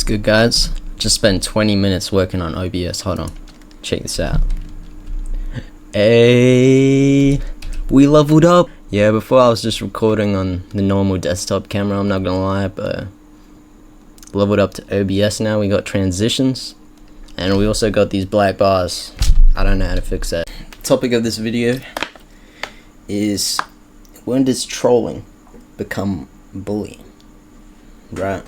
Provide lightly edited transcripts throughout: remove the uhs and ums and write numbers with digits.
good, guys? Just spent 20 minutes working on OBS. Hold on, check this out. Hey, we leveled up. Yeah, before I was just recording on the normal desktop camera, I'm not gonna lie, but leveled up to OBS now. We got transitions, and we also got these black bars. I don't know how to fix that. Topic of this video is, when does trolling become bullying? Right.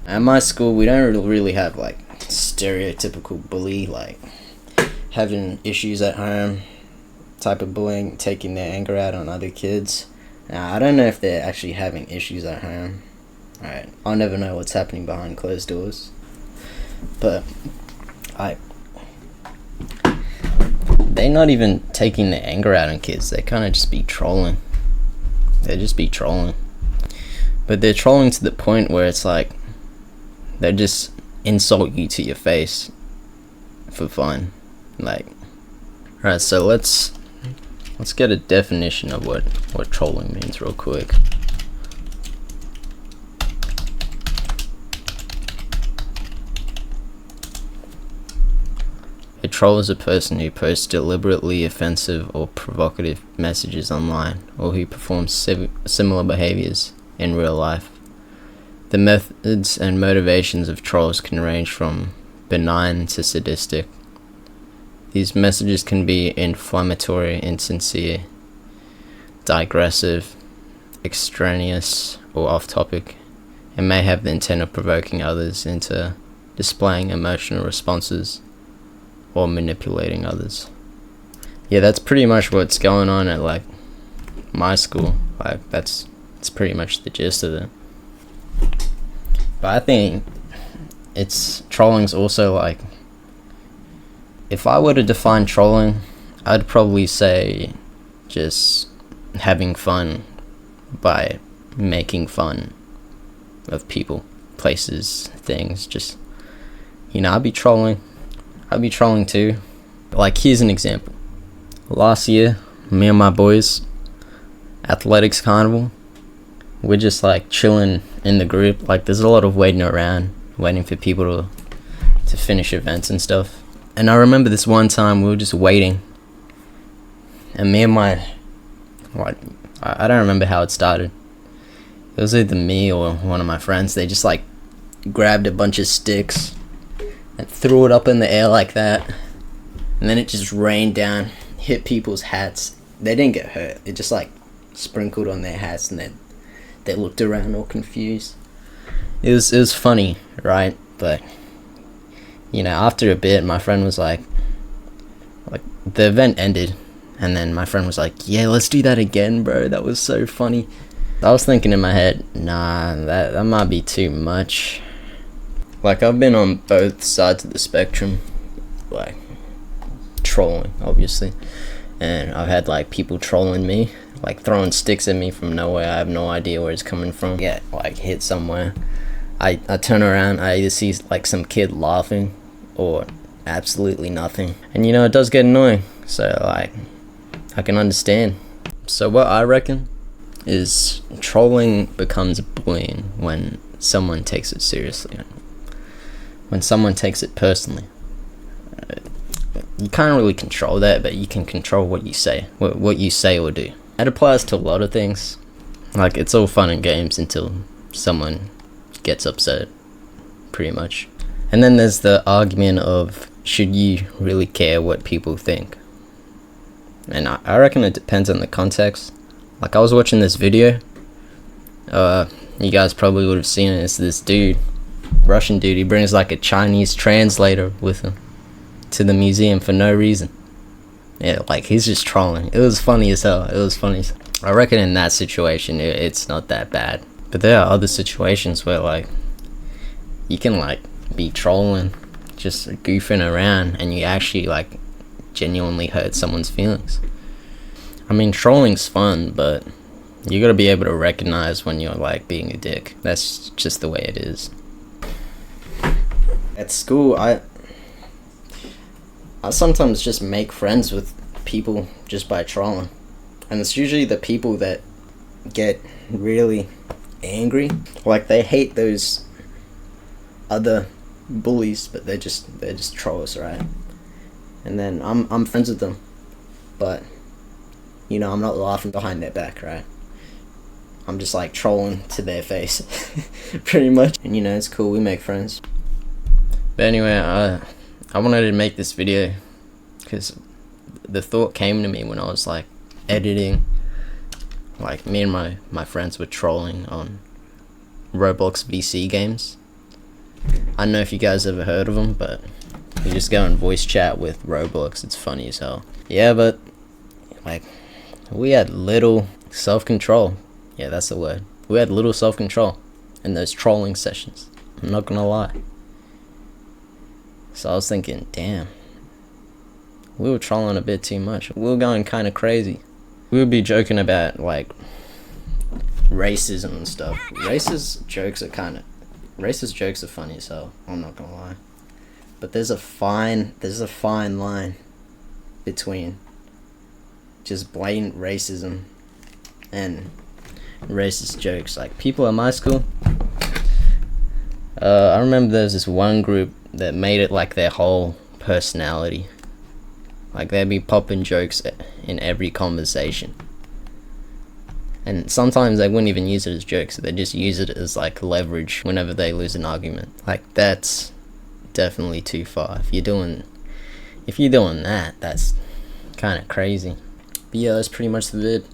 At my school, we don't really have like stereotypical bully, like having issues at home type of bullying, taking their anger out on other kids. Now, I don't know if they're actually having issues at home. Alright, I'll never know what's happening behind closed doors. But they're not even taking their anger out on kids. They kind of just be trolling. They just be trolling. But they're trolling to the point where it's like they just insult you to your face for fun. Like, alright, so let's get a definition of what trolling means real quick. A troll is a person who posts deliberately offensive or provocative messages online, or who performs similar behaviors in real life. The methods and motivations of trolls can range from benign to sadistic. These messages can be inflammatory, insincere, digressive, extraneous, or off-topic, and may have the intent of provoking others into displaying emotional responses or manipulating others. Yeah, that's pretty much what's going on at like my school. Like that's pretty much the gist of it. But I think trolling's also like, if I were to define trolling, I'd probably say just having fun by making fun of people, places, things. Just, you know, I'd be trolling too. Like, here's an example. Last year, me and my boys, athletics carnival, we're just like chilling in the group. Like, there's a lot of waiting around, waiting for people to finish events and stuff. And I remember this one time we were just waiting, and me and I don't remember how it started. It was either me or one of my friends. They just like grabbed a bunch of sticks and threw it up in the air like that, and then it just rained down, hit people's hats. They didn't get hurt. It just like sprinkled on their hats, and they looked around all confused. It was funny, right? But you know, after a bit, my friend was like the event ended, and then my friend was like, yeah, let's do that again, bro, that was so funny. I was thinking in my head, nah, that might be too much. Like, I've been on both sides of the spectrum, like trolling obviously, and I've had like people trolling me, like throwing sticks at me from nowhere. I have no idea where it's coming from. Get like hit somewhere, I turn around, I either see like some kid laughing or absolutely nothing, and you know, it does get annoying. So like, I can understand. So what I reckon is trolling becomes bullying when someone takes it seriously, when someone takes it personally. You can't really control that, but you can control what you say, what you say or do. That applies to a lot of things. Like, it's all fun and games until someone gets upset, pretty much. And then there's the argument of, should you really care what people think? And I reckon it depends on the context. Like, I was watching this video, you guys probably would have seen it. It's this dude, Russian dude, he brings like a Chinese translator with him to the museum for no reason. Yeah, like, he's just trolling. It was funny as hell. I reckon in that situation it's not that bad. But there are other situations where like you can like be trolling, just goofing around, and you actually like genuinely hurt someone's feelings. I mean, trolling's fun, but you gotta be able to recognize when you're like being a dick. That's just the way it is. At school, I sometimes just make friends with people just by trolling, and it's usually the people that get really angry. Like, they hate those other bullies, but they're just trolls, right? And then I'm friends with them, but you know, I'm not laughing behind their back, right? I'm just like trolling to their face, pretty much. And you know, it's cool. We make friends. But anyway, I wanted to make this video because the thought came to me when I was like editing. Like me and my friends were trolling on Roblox VC games. I don't know if you guys ever heard of them, but you just go and voice chat with Roblox. It's funny as hell. Yeah, but like we had little self-control. Yeah, that's the word. We had little self-control in those trolling sessions. I'm not gonna lie. So I was thinking, damn, we were trolling a bit too much. We were going kind of crazy. We would be joking about like racism and stuff. Racist jokes are funny as hell. I'm not gonna lie. But there's a fine line between just blatant racism and racist jokes. Like people at my school, I remember there's this one group that made it like their whole personality. Like they'd be popping jokes in every conversation, and sometimes they wouldn't even use it as jokes. They just use it as like leverage whenever they lose an argument. Like that's definitely too far. If you're doing that, that's kind of crazy. But yeah, that's pretty much the vid.